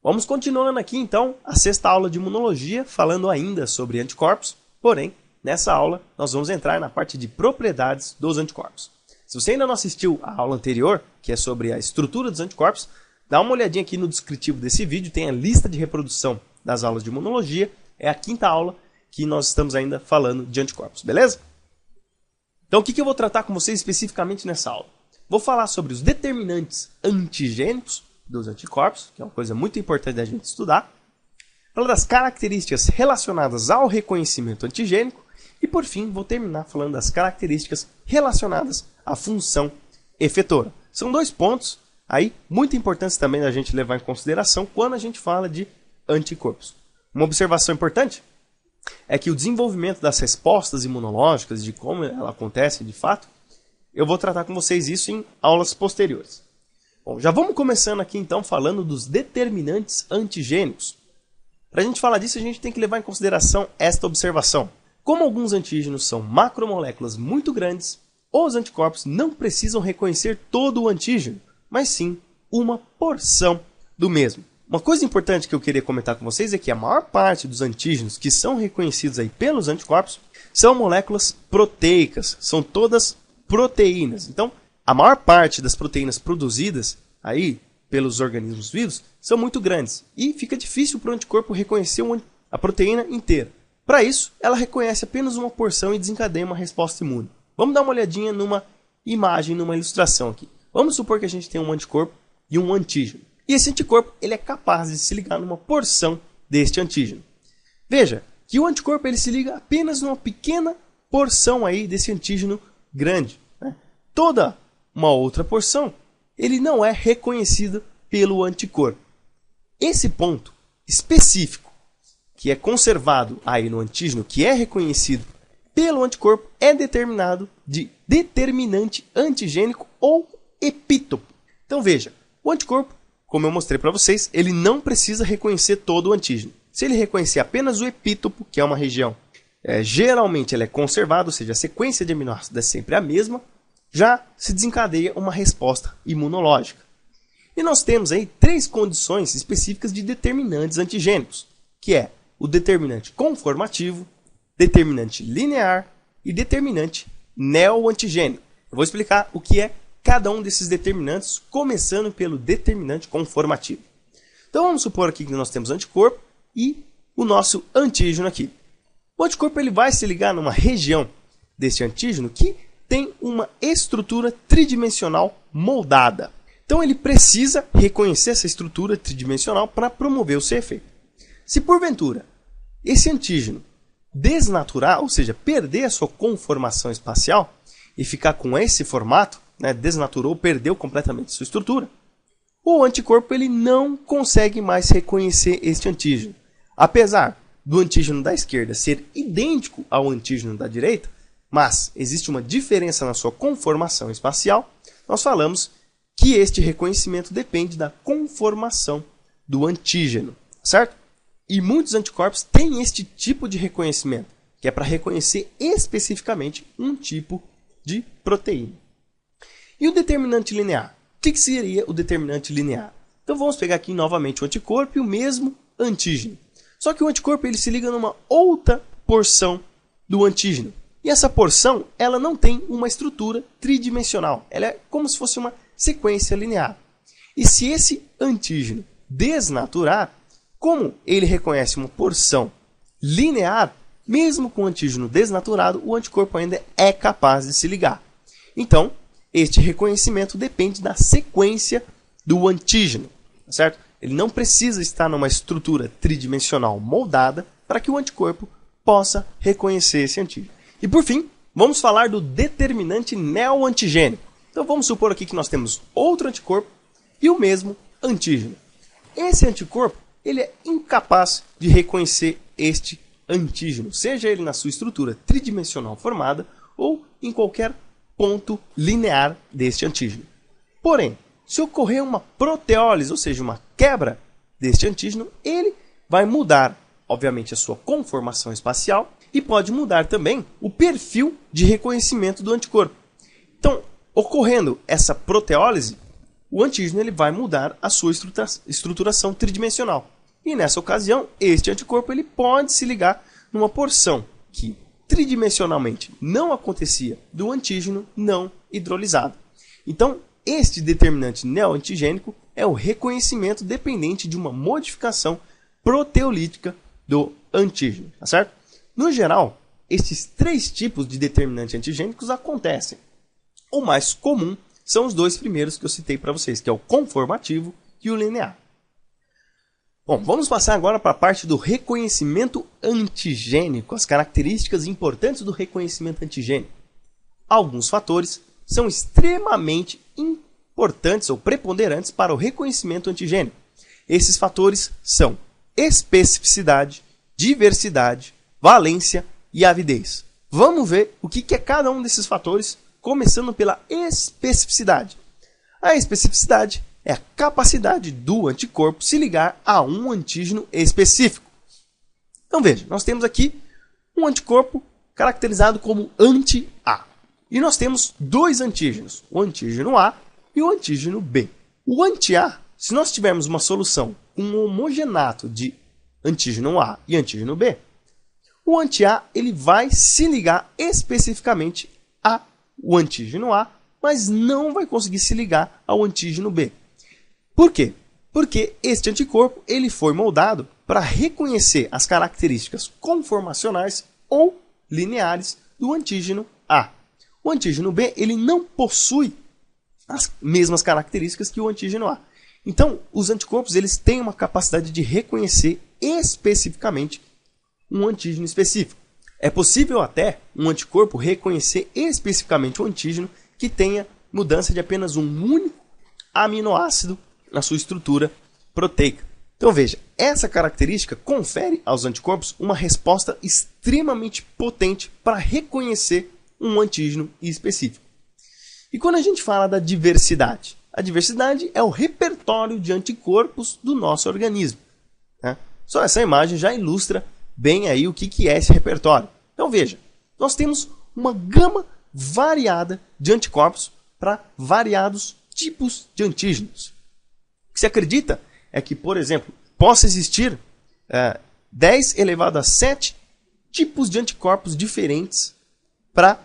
Vamos continuando aqui então a sexta aula de imunologia, falando ainda sobre anticorpos, porém, nessa aula nós vamos entrar na parte de propriedades dos anticorpos. Se você ainda não assistiu a aula anterior, que é sobre a estrutura dos anticorpos, dá uma olhadinha aqui no descritivo desse vídeo, tem a lista de reprodução das aulas de imunologia, é a quinta aula que nós estamos ainda falando de anticorpos, beleza? Então o que eu vou tratar com vocês especificamente nessa aula? Vou falar sobre os determinantes antigênicos dos anticorpos, que é uma coisa muito importante da gente estudar. Falar das características relacionadas ao reconhecimento antigênico. E por fim, vou terminar falando das características relacionadas à função efetora. São dois pontos aí muito importantes também da gente levar em consideração quando a gente fala de anticorpos. Uma observação importante é que o desenvolvimento das respostas imunológicas, de como ela acontece de fato, eu vou tratar com vocês isso em aulas posteriores. Bom, já vamos começando aqui então falando dos determinantes antigênicos. Para a gente falar disso, a gente tem que levar em consideração esta observação. Como alguns antígenos são macromoléculas muito grandes, os anticorpos não precisam reconhecer todo o antígeno, mas sim uma porção do mesmo. Uma coisa importante que eu queria comentar com vocês é que a maior parte dos antígenos que são reconhecidos aí pelos anticorpos são moléculas proteicas, são todas proteínas. Então, a maior parte das proteínas produzidas aí pelos organismos vivos são muito grandes e fica difícil para o anticorpo reconhecer a proteína inteira. Para isso, ela reconhece apenas uma porção e desencadeia uma resposta imune. Vamos dar uma olhadinha numa imagem, numa ilustração aqui. Vamos supor que a gente tem um anticorpo e um antígeno. E esse anticorpo ele é capaz de se ligar numa porção deste antígeno. Veja que o anticorpo ele se liga apenas numa pequena porção aí desse antígeno grande. Né? Toda uma outra porção ele não é reconhecido pelo anticorpo. Esse ponto específico que é conservado aí no antígeno, que é reconhecido pelo anticorpo, é determinado de determinante antigênico ou epítopo. Então veja, o anticorpo, como eu mostrei para vocês, ele não precisa reconhecer todo o antígeno. Se ele reconhecer apenas o epítopo, que é uma região, geralmente ela é conservada, ou seja, a sequência de aminoácidos é sempre a mesma, já se desencadeia uma resposta imunológica. E nós temos aí três condições específicas de determinantes antigênicos, que é o determinante conformativo, determinante linear e determinante neoantigênico. Eu vou explicar o que é cada um desses determinantes, começando pelo determinante conformativo. Então vamos supor aqui que nós temos anticorpo e o nosso antígeno aqui. O anticorpo ele vai se ligar numa região desse antígeno que tem uma estrutura tridimensional moldada. Então ele precisa reconhecer essa estrutura tridimensional para promover o seu efeito. Se porventura esse antígeno desnaturar, ou seja, perder a sua conformação espacial e ficar com esse formato, né, desnaturou, perdeu completamente sua estrutura, o anticorpo ele não consegue mais reconhecer este antígeno. Apesar do antígeno da esquerda ser idêntico ao antígeno da direita, mas existe uma diferença na sua conformação espacial, nós falamos que este reconhecimento depende da conformação do antígeno, certo? E muitos anticorpos têm este tipo de reconhecimento, que é para reconhecer especificamente um tipo de proteína. E o determinante linear? O que seria o determinante linear? Então vamos pegar aqui novamente o anticorpo e o mesmo antígeno. Só que o anticorpo ele se liga numa outra porção do antígeno. E essa porção ela não tem uma estrutura tridimensional. Ela é como se fosse uma sequência linear. E se esse antígeno desnaturar, como ele reconhece uma porção linear, mesmo com o antígeno desnaturado, o anticorpo ainda é capaz de se ligar. Então, este reconhecimento depende da sequência do antígeno, certo? Ele não precisa estar numa estrutura tridimensional moldada para que o anticorpo possa reconhecer esse antígeno. E por fim, vamos falar do determinante neoantigênico. Então vamos supor aqui que nós temos outro anticorpo e o mesmo antígeno. Esse anticorpo ele é incapaz de reconhecer este antígeno, seja ele na sua estrutura tridimensional formada ou em qualquer ponto linear deste antígeno. Porém, se ocorrer uma proteólise, ou seja, uma quebra deste antígeno, ele vai mudar, obviamente, a sua conformação espacial e pode mudar também o perfil de reconhecimento do anticorpo. Então, ocorrendo essa proteólise, o antígeno ele vai mudar a sua estruturação tridimensional. E nessa ocasião, este anticorpo ele pode se ligar numa porção que tridimensionalmente não acontecia do antígeno não hidrolisado. Então, este determinante neoantigênico é o reconhecimento dependente de uma modificação proteolítica do antígeno, tá certo? No geral, estes três tipos de determinantes antigênicos acontecem. O mais comum são os dois primeiros que eu citei para vocês, que é o conformativo e o linear. Bom, vamos passar agora para a parte do reconhecimento antigênico, as características importantes do reconhecimento antigênico. Alguns fatores são extremamente importantes ou preponderantes para o reconhecimento antigênico. Esses fatores são especificidade, diversidade, valência e avidez. Vamos ver o que é cada um desses fatores, começando pela especificidade. A especificidade é a capacidade do anticorpo se ligar a um antígeno específico. Então veja, nós temos aqui um anticorpo caracterizado como anti-A. E nós temos dois antígenos, o antígeno A e o antígeno B. O anti-A, se nós tivermos uma solução com um homogenato de antígeno A e antígeno B, o anti-A ele vai se ligar especificamente ao antígeno A, mas não vai conseguir se ligar ao antígeno B. Por quê? Porque este anticorpo ele foi moldado para reconhecer as características conformacionais ou lineares do antígeno A. O antígeno B ele não possui as mesmas características que o antígeno A. Então, os anticorpos eles têm uma capacidade de reconhecer especificamente um antígeno específico. É possível até um anticorpo reconhecer especificamente um antígeno que tenha mudança de apenas um único aminoácido na sua estrutura proteica. Então veja, essa característica confere aos anticorpos uma resposta extremamente potente para reconhecer um antígeno específico. E quando a gente fala da diversidade? A diversidade é o repertório de anticorpos do nosso organismo, né? Só essa imagem já ilustra bem aí o que é esse repertório. Então veja, nós temos uma gama variada de anticorpos para variados tipos de antígenos. O que se acredita é que, por exemplo, possa existir 10 elevado a 7 tipos de anticorpos diferentes para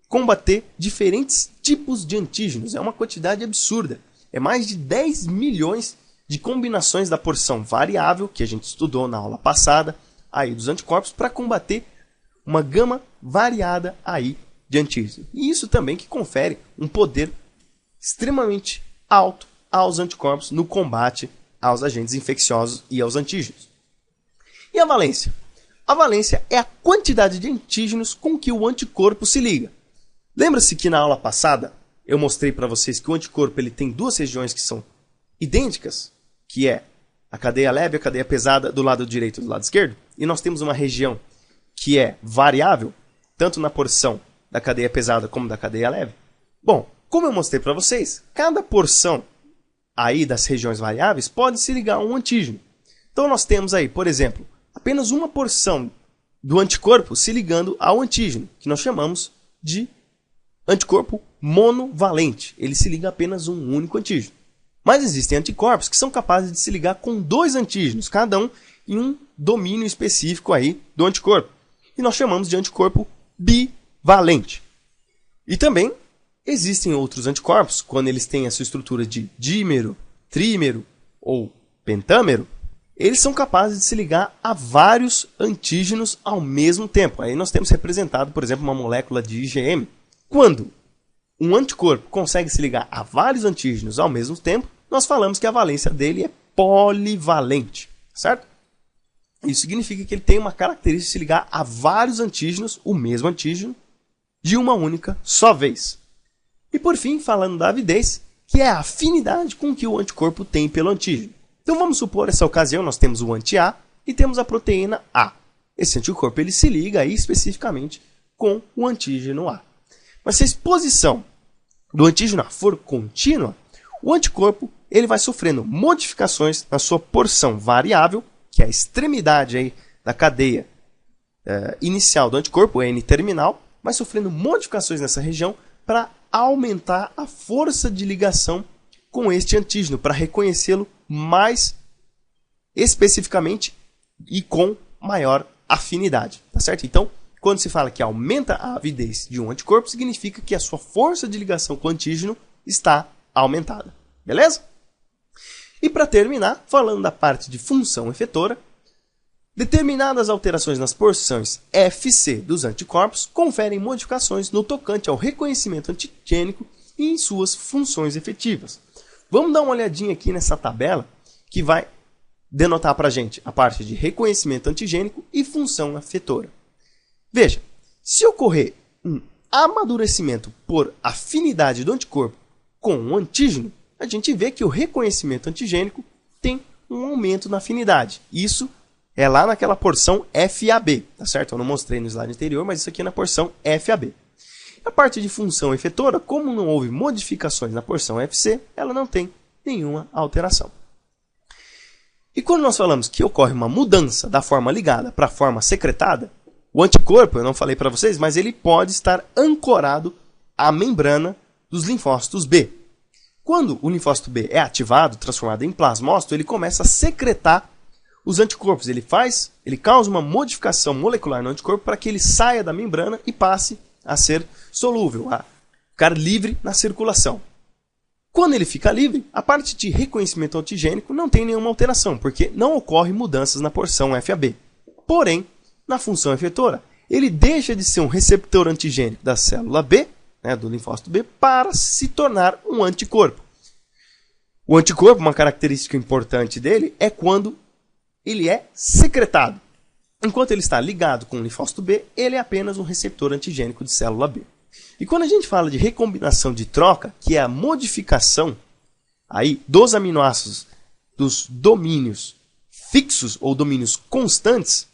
combater diferentes tipos de antígenos. É uma quantidade absurda. É mais de 10 milhões de combinações da porção variável, que a gente estudou na aula passada, aí dos anticorpos, para combater uma gama variada aí de antígenos. E isso também que confere um poder extremamente alto aos anticorpos no combate aos agentes infecciosos e aos antígenos. E a valência? A valência é a quantidade de antígenos com que o anticorpo se liga. Lembra-se que na aula passada eu mostrei para vocês que o anticorpo ele tem duas regiões que são idênticas, que é a cadeia leve e a cadeia pesada do lado direito e do lado esquerdo? E nós temos uma região que é variável, tanto na porção da cadeia pesada como da cadeia leve. Bom, como eu mostrei para vocês, cada porção aí das regiões variáveis pode se ligar a um antígeno. Então nós temos aí, por exemplo, apenas uma porção do anticorpo se ligando ao antígeno, que nós chamamos de anticorpo monovalente. Ele se liga a apenas um único antígeno. Mas existem anticorpos que são capazes de se ligar com dois antígenos, cada um em um domínio específico aí do anticorpo. E nós chamamos de anticorpo bivalente. E também existem outros anticorpos, quando eles têm a sua estrutura de dímero, trímero ou pentâmero, eles são capazes de se ligar a vários antígenos ao mesmo tempo. Aí nós temos representado, por exemplo, uma molécula de IgM. Quando um anticorpo consegue se ligar a vários antígenos ao mesmo tempo, nós falamos que a valência dele é polivalente, certo? Isso significa que ele tem uma característica de se ligar a vários antígenos, o mesmo antígeno, de uma única só vez. E por fim, falando da avidez, que é a afinidade com que o anticorpo tem pelo antígeno. Então vamos supor, nessa ocasião, nós temos o anti-A e temos a proteína A. Esse anticorpo ele se liga aí especificamente com o antígeno A. Mas se a exposição do antígeno A for contínua, o anticorpo ele vai sofrendo modificações na sua porção variável, que é a extremidade aí da cadeia inicial do anticorpo, o N-terminal, vai sofrendo modificações nessa região para aumentar a força de ligação com este antígeno para reconhecê-lo mais especificamente e com maior afinidade, tá certo? Então, quando se fala que aumenta a avidez de um anticorpo, significa que a sua força de ligação com o antígeno está aumentada, beleza? E para terminar, falando da parte de função efetora, determinadas alterações nas porções FC dos anticorpos conferem modificações no tocante ao reconhecimento antigênico e em suas funções efetivas. Vamos dar uma olhadinha aqui nessa tabela que vai denotar para a gente a parte de reconhecimento antigênico e função efetora. Veja, se ocorrer um amadurecimento por afinidade do anticorpo com o antígeno, a gente vê que o reconhecimento antigênico tem um aumento na afinidade. Isso é lá naquela porção FAB, tá certo? Eu não mostrei no slide anterior, mas isso aqui é na porção FAB. A parte de função efetora, como não houve modificações na porção FC, ela não tem nenhuma alteração. E quando nós falamos que ocorre uma mudança da forma ligada para a forma secretada, o anticorpo, eu não falei para vocês, mas ele pode estar ancorado à membrana dos linfócitos B. Quando o linfócito B é ativado, transformado em plasmócito, ele começa a secretar os anticorpos. Ele causa uma modificação molecular no anticorpo para que ele saia da membrana e passe a ser solúvel, a ficar livre na circulação. Quando ele fica livre, a parte de reconhecimento antigênico não tem nenhuma alteração, porque não ocorre mudanças na porção FAB. Porém, na função efetora, ele deixa de ser um receptor antigênico da célula B, do linfócito B, para se tornar um anticorpo. O anticorpo, uma característica importante dele, é quando ele é secretado. Enquanto ele está ligado com o linfócito B, ele é apenas um receptor antigênico de célula B. E quando a gente fala de recombinação de troca, que é a modificação aí dos aminoácidos dos domínios fixos ou domínios constantes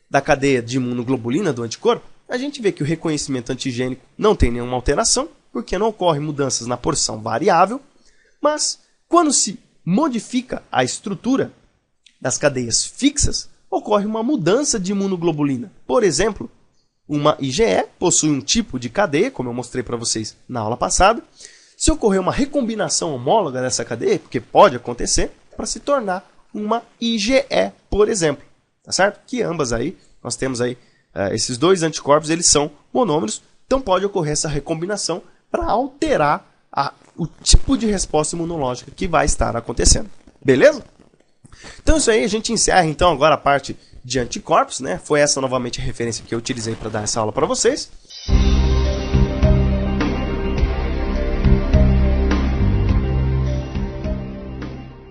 da cadeia de imunoglobulina do anticorpo, a gente vê que o reconhecimento antigênico não tem nenhuma alteração, porque não ocorrem mudanças na porção variável, mas quando se modifica a estrutura das cadeias fixas, ocorre uma mudança de imunoglobulina. Por exemplo, uma IgE possui um tipo de cadeia, como eu mostrei para vocês na aula passada. Se ocorrer uma recombinação homóloga dessa cadeia, porque pode acontecer, para se tornar uma IgE, por exemplo. Tá certo? Que ambas aí, nós temos aí esses dois anticorpos, eles são monômeros, então pode ocorrer essa recombinação para alterar o tipo de resposta imunológica que vai estar acontecendo. Beleza? Então isso aí, a gente encerra então agora a parte de anticorpos, né? Foi essa novamente a referência que eu utilizei para dar essa aula para vocês.